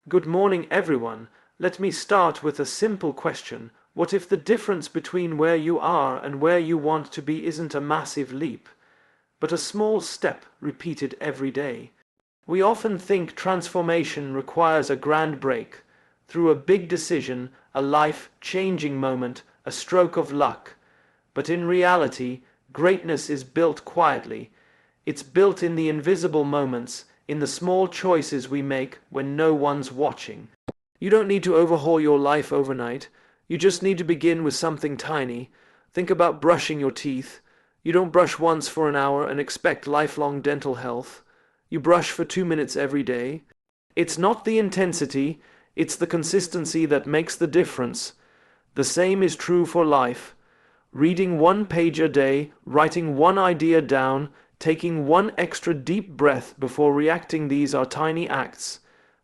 Good morning, everyone. Let me start with a simple question. What if the difference between where you are and where you want to be isn't a massive leap, but a small step repeated every day? We often think transformation requires a grand break, through a big decision, a life-changing moment, a stroke of luck. But in reality, greatness is built quietly. It's built in the invisible moments, in the small choices we make when no one's watching. You don't need to overhaul your life overnight. You just need to begin with something tiny. Think about brushing your teeth. You don't brush once for an hour and expect lifelong dental health. You brush for 2 minutes every day. It's not the intensity, it's the consistency that makes the difference. The same is true for life. Reading one page a day, writing one idea down, taking one extra deep breath before reacting, these are tiny acts,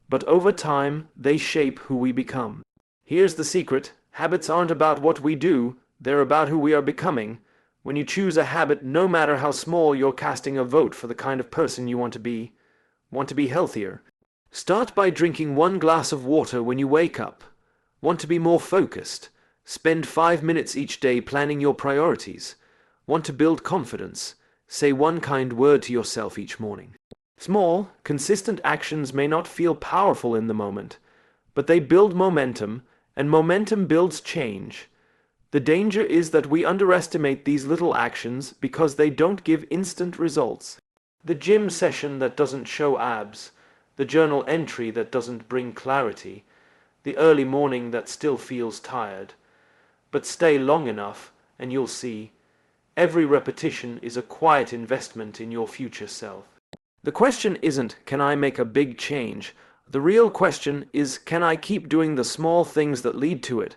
but over time they shape who we become. Here's the secret: habits aren't about what we do, they're about who we are becoming. When you choose a habit, no matter how small, you're casting a vote for the kind of person you want to be. Want to be healthier? Start by drinking 1 glass of water when you wake up. Want to be more focused? Spend 5 minutes each day planning your priorities. Want to build confidence? Say one kind word to yourself each morning. Small, consistent actions may not feel powerful in the moment, but they build momentum, and momentum builds change. The danger is that we underestimate these little actions because they don't give instant results. The gym session that doesn't show abs, the journal entry that doesn't bring clarity, the early morning that still feels tired. But stay long enough, and you'll see. Every repetition is a quiet investment in your future self. The question isn't, can I make a big change? The real question is, can I keep doing the small things that lead to it?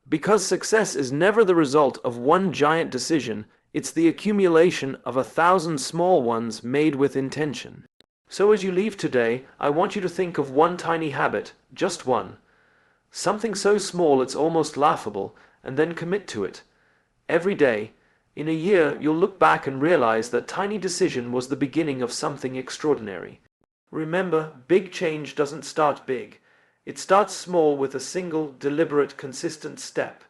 Because success is never the result of one giant decision, it's the accumulation of 1,000 small ones made with intention. So as you leave today, I want you to think of one tiny habit, just one. Something so small it's almost laughable, and then commit to it. Every day. In a year, you'll look back and realize that tiny decision was the beginning of something extraordinary. Remember, big change doesn't start big. It starts small with a single, deliberate, consistent step.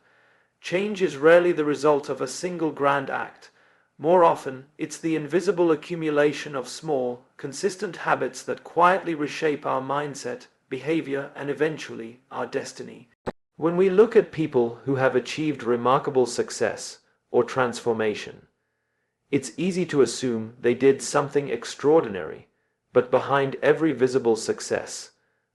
Change is rarely the result of a single grand act. More often, it's the invisible accumulation of small, consistent habits that quietly reshape our mindset, behavior, and eventually, our destiny. When we look at people who have achieved remarkable success or transformation, it's easy to assume they did something extraordinary, but behind every visible success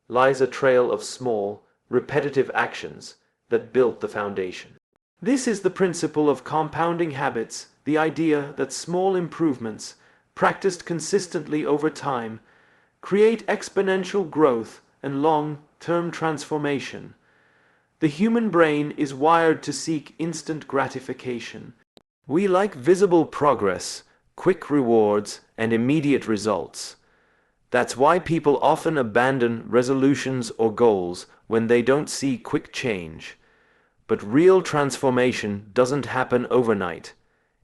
lies a trail of small, repetitive actions that built the foundation. This is the principle of compounding habits, the idea that small improvements, practiced consistently over time, create exponential growth and long-term transformation. The human brain is wired to seek instant gratification. We like visible progress, quick rewards, and immediate results. That's why people often abandon resolutions or goals when they don't see quick change. But real transformation doesn't happen overnight.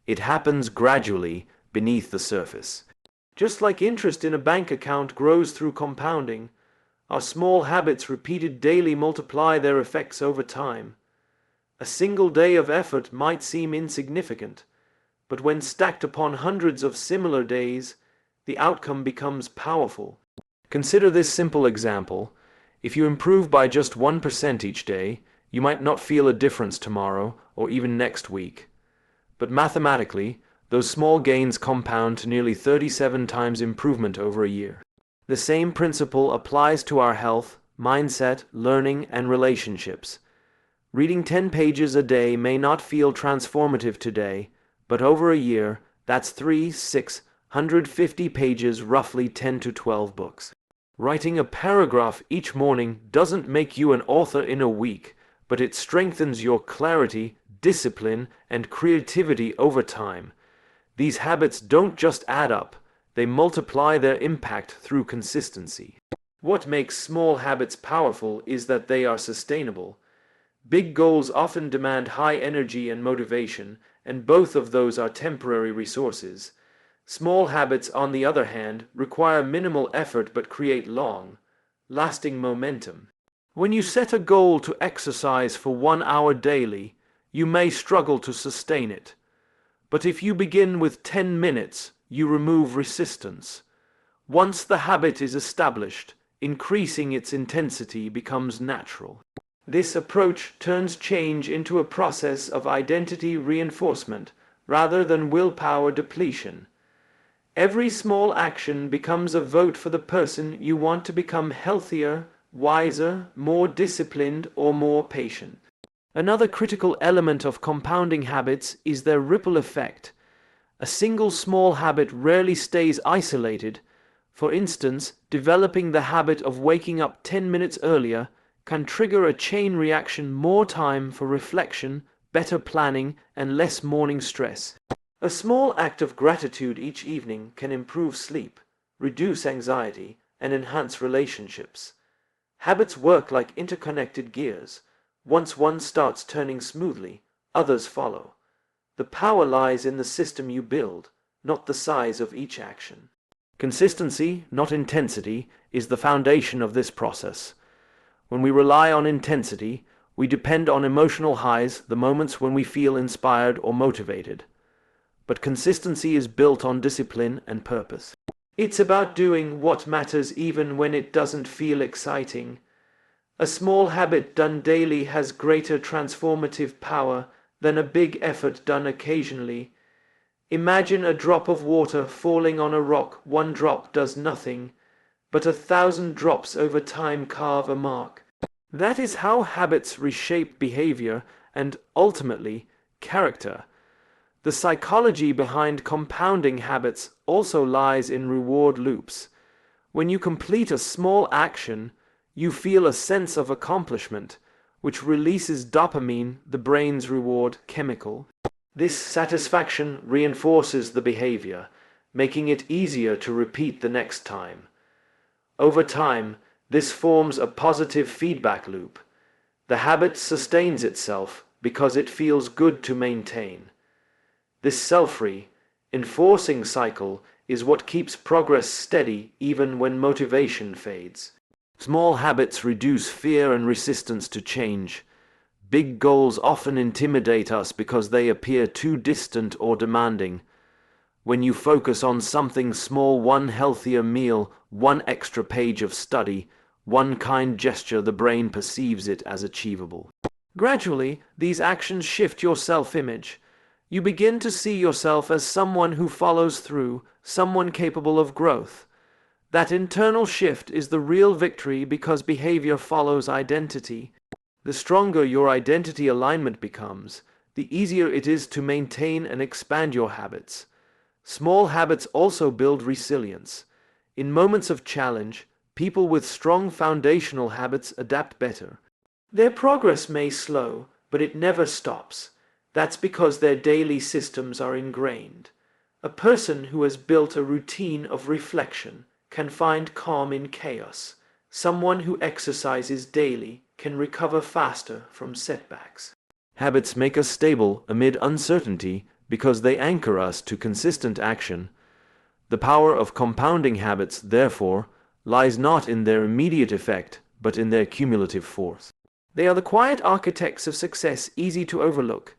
It happens gradually beneath the surface. Just like interest in a bank account grows through compounding, our small habits repeated daily multiply their effects over time. A single day of effort might seem insignificant, but when stacked upon hundreds of similar days, the outcome becomes powerful. Consider this simple example. If you improve by just 1% each day, you might not feel a difference tomorrow or even next week. But mathematically, those small gains compound to nearly 37 times improvement over a year. The same principle applies to our health, mindset, learning, and relationships. Reading 10 pages a day may not feel transformative today, but over a year, that's 650 pages, roughly 10 to 12 books. Writing a paragraph each morning doesn't make you an author in a week, but it strengthens your clarity, discipline, and creativity over time. These habits don't just add up, they multiply their impact through consistency. What makes small habits powerful is that they are sustainable. Big goals often demand high energy and motivation, and both of those are temporary resources. Small habits, on the other hand, require minimal effort but create long, lasting momentum. When you set a goal to exercise for 1 hour daily, you may struggle to sustain it. But if you begin with 10 minutes, you remove resistance. Once the habit is established, increasing its intensity becomes natural. This approach turns change into a process of identity reinforcement rather than willpower depletion. Every small action becomes a vote for the person you want to become: healthier, wiser, more disciplined, or more patient. Another critical element of compounding habits is their ripple effect. A single small habit rarely stays isolated. For instance, developing the habit of waking up 10 minutes earlier can trigger a chain reaction: more time for reflection, better planning, and less morning stress. A small act of gratitude each evening can improve sleep, reduce anxiety, and enhance relationships. Habits work like interconnected gears. Once one starts turning smoothly, others follow. The power lies in the system you build, not the size of each action. Consistency, not intensity, is the foundation of this process. When we rely on intensity, we depend on emotional highs, the moments when we feel inspired or motivated. But consistency is built on discipline and purpose. It's about doing what matters even when it doesn't feel exciting. A small habit done daily has greater transformative power than a big effort done occasionally. Imagine a drop of water falling on a rock. One drop does nothing, but 1,000 drops over time carve a mark. That is how habits reshape behavior and, ultimately, character. The psychology behind compounding habits also lies in reward loops. When you complete a small action, you feel a sense of accomplishment, which releases dopamine, the brain's reward chemical. This satisfaction reinforces the behavior, making it easier to repeat the next time. Over time, this forms a positive feedback loop. The habit sustains itself because it feels good to maintain. This self-reinforcing cycle is what keeps progress steady even when motivation fades. Small habits reduce fear and resistance to change. Big goals often intimidate us because they appear too distant or demanding. When you focus on something small, one healthier meal, one extra page of study, one kind gesture, the brain perceives it as achievable. Gradually, these actions shift your self-image. You begin to see yourself as someone who follows through, someone capable of growth. That internal shift is the real victory because behavior follows identity. The stronger your identity alignment becomes, the easier it is to maintain and expand your habits. Small habits also build resilience. In moments of challenge, people with strong foundational habits adapt better. Their progress may slow, but it never stops. That's because their daily systems are ingrained. A person who has built a routine of reflection can find calm in chaos. Someone who exercises daily can recover faster from setbacks. Habits make us stable amid uncertainty because they anchor us to consistent action. The power of compounding habits, therefore, lies not in their immediate effect, but in their cumulative force. They are the quiet architects of success, easy to overlook,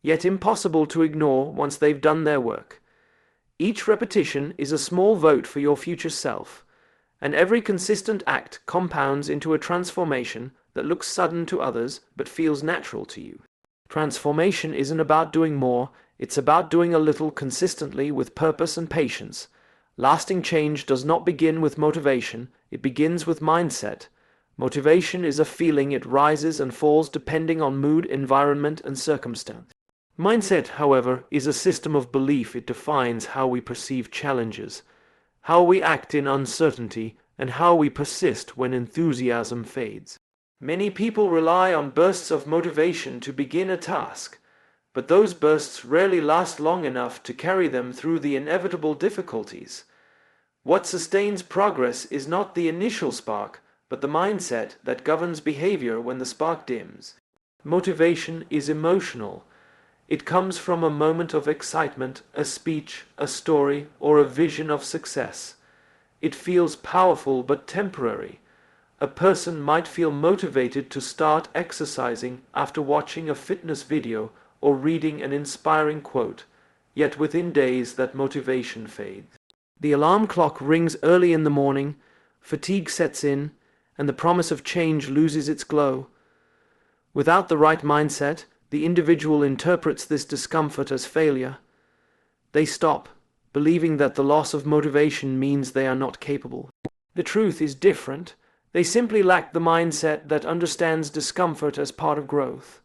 yet impossible to ignore once they've done their work. Each repetition is a small vote for your future self, and every consistent act compounds into a transformation that looks sudden to others but feels natural to you. Transformation isn't about doing more, it's about doing a little consistently with purpose and patience. Lasting change does not begin with motivation, it begins with mindset. Motivation is a feeling, it rises and falls depending on mood, environment, and circumstance. Mindset, however, is a system of belief. It defines how we perceive challenges, how we act in uncertainty, and how we persist when enthusiasm fades. Many people rely on bursts of motivation to begin a task, but those bursts rarely last long enough to carry them through the inevitable difficulties. What sustains progress is not the initial spark, but the mindset that governs behavior when the spark dims. Motivation is emotional. It comes from a moment of excitement, a speech, a story, or a vision of success. It feels powerful but temporary. A person might feel motivated to start exercising after watching a fitness video or reading an inspiring quote, yet within days that motivation fades. The alarm clock rings early in the morning, fatigue sets in, and the promise of change loses its glow. Without the right mindset, the individual interprets this discomfort as failure. They stop, believing that the loss of motivation means they are not capable. The truth is different. They simply lack the mindset that understands discomfort as part of growth.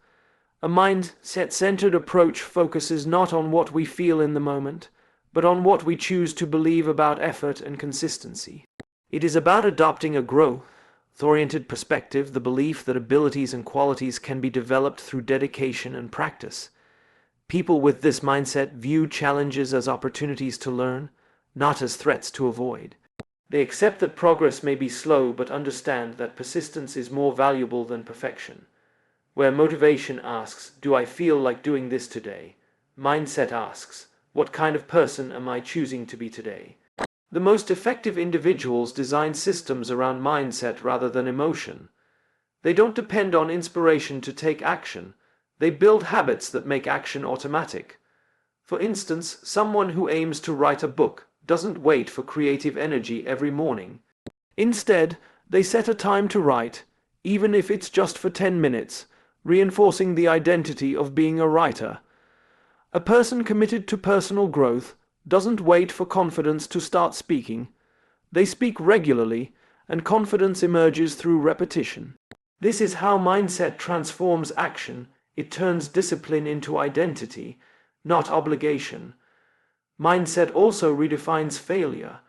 A mindset-centered approach focuses not on what we feel in the moment, but on what we choose to believe about effort and consistency. It is about adopting a growth-oriented perspective, the belief that abilities and qualities can be developed through dedication and practice. People with this mindset view challenges as opportunities to learn, not as threats to avoid. They accept that progress may be slow, but understand that persistence is more valuable than perfection. Where motivation asks, "Do I feel like doing this today?" mindset asks, "What kind of person am I choosing to be today?" The most effective individuals design systems around mindset rather than emotion. They don't depend on inspiration to take action. They build habits that make action automatic. For instance, someone who aims to write a book doesn't wait for creative energy every morning. Instead, they set a time to write, even if it's just for 10 minutes, reinforcing the identity of being a writer. A person committed to personal growth doesn't wait for confidence to start speaking. They speak regularly, and confidence emerges through repetition. This is how mindset transforms action. It turns discipline into identity, not obligation. Mindset also redefines failure.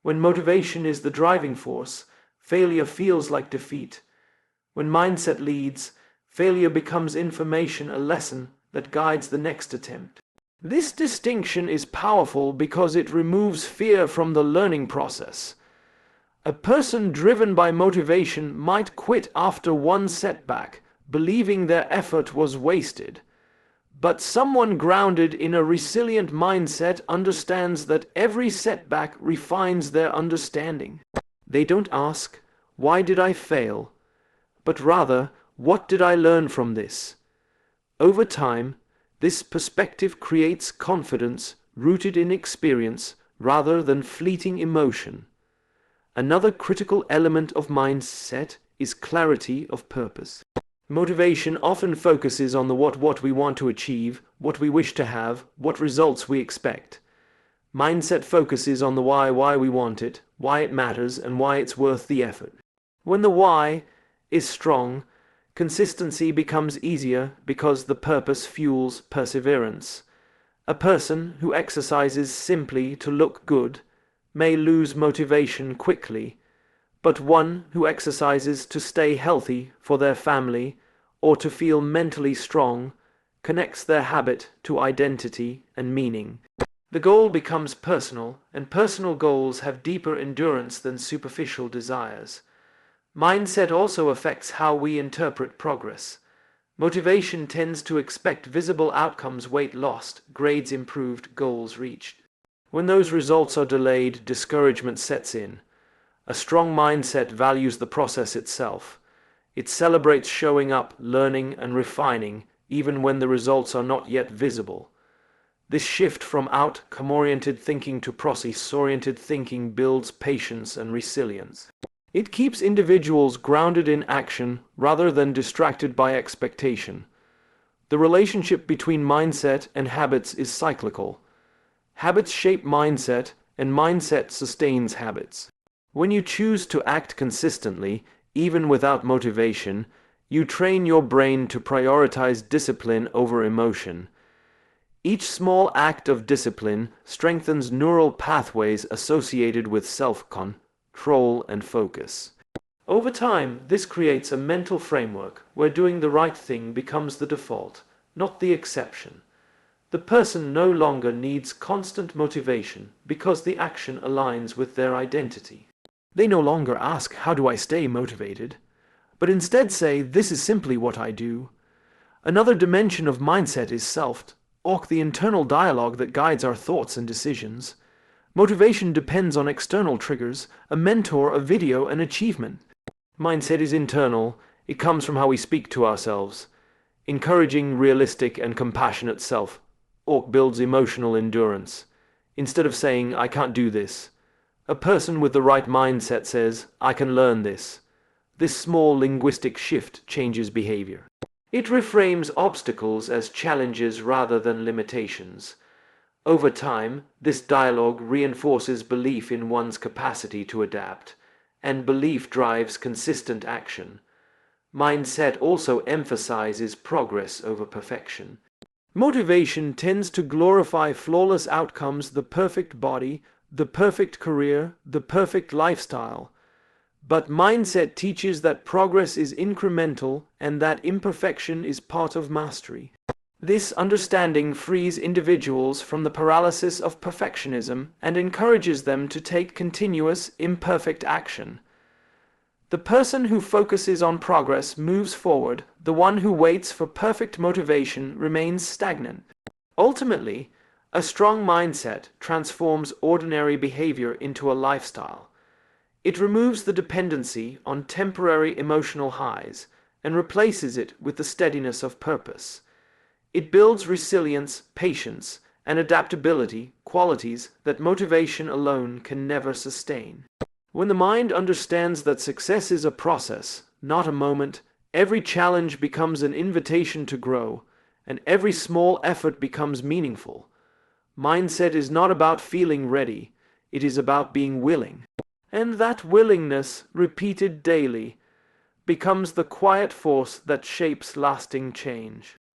When motivation is the driving force, failure feels like defeat. When mindset leads, failure becomes information, a lesson that guides the next attempt. This distinction is powerful because it removes fear from the learning process. A person driven by motivation might quit after one setback, believing their effort was wasted. But someone grounded in a resilient mindset understands that every setback refines their understanding. They don't ask, "Why did I fail?" but rather, "What did I learn from this?" Over time, this perspective creates confidence rooted in experience rather than fleeting emotion. Another critical element of mindset is clarity of purpose. Motivation often focuses on the what we want to achieve, what we wish to have, what results we expect. Mindset focuses on the why we want it, why it matters, and why it's worth the effort. When the why is strong, consistency becomes easier because the purpose fuels perseverance. A person who exercises simply to look good may lose motivation quickly, but one who exercises to stay healthy for their family or to feel mentally strong connects their habit to identity and meaning. The goal becomes personal, and personal goals have deeper endurance than superficial desires. Mindset also affects how we interpret progress. Motivation tends to expect visible outcomes: weight lost, grades improved, goals reached. When those results are delayed, discouragement sets in. A strong mindset values the process itself. It celebrates showing up, learning, and refining, even when the results are not yet visible. This shift from outcome-oriented thinking to process-oriented thinking builds patience and resilience. It keeps individuals grounded in action rather than distracted by expectation. The relationship between mindset and habits is cyclical. Habits shape mindset, and mindset sustains habits. When you choose to act consistently, even without motivation, you train your brain to prioritize discipline over emotion. Each small act of discipline strengthens neural pathways associated with self-control and focus. Over time, this creates a mental framework where doing the right thing becomes the default, not the exception. The person no longer needs constant motivation because the action aligns with their identity. They no longer ask, "How do I stay motivated?" but instead say, "This is simply what I do." Another dimension of mindset is self-talk, the internal dialogue that guides our thoughts and decisions. Motivation depends on external triggers, a mentor, a video, an achievement. Mindset is internal. It comes from how we speak to ourselves. Encouraging realistic and compassionate self-talk builds emotional endurance. Instead of saying, I can't do this, a person with the right mindset says, I can learn this. This small linguistic shift changes behavior. It reframes obstacles as challenges rather than limitations. Over time, this dialogue reinforces belief in one's capacity to adapt, and belief drives consistent action. Mindset also emphasizes progress over perfection. Motivation tends to glorify flawless outcomes, the perfect body, the perfect career, the perfect lifestyle. But mindset teaches that progress is incremental and that imperfection is part of mastery. This understanding frees individuals from the paralysis of perfectionism and encourages them to take continuous, imperfect action. The person who focuses on progress moves forward. The one who waits for perfect motivation remains stagnant. Ultimately, a strong mindset transforms ordinary behavior into a lifestyle. It removes the dependency on temporary emotional highs and replaces it with the steadiness of purpose. It builds resilience, patience, and adaptability, qualities that motivation alone can never sustain. When the mind understands that success is a process, not a moment, every challenge becomes an invitation to grow, and every small effort becomes meaningful. Mindset is not about feeling ready, it is about being willing. And that willingness, repeated daily, becomes the quiet force that shapes lasting change.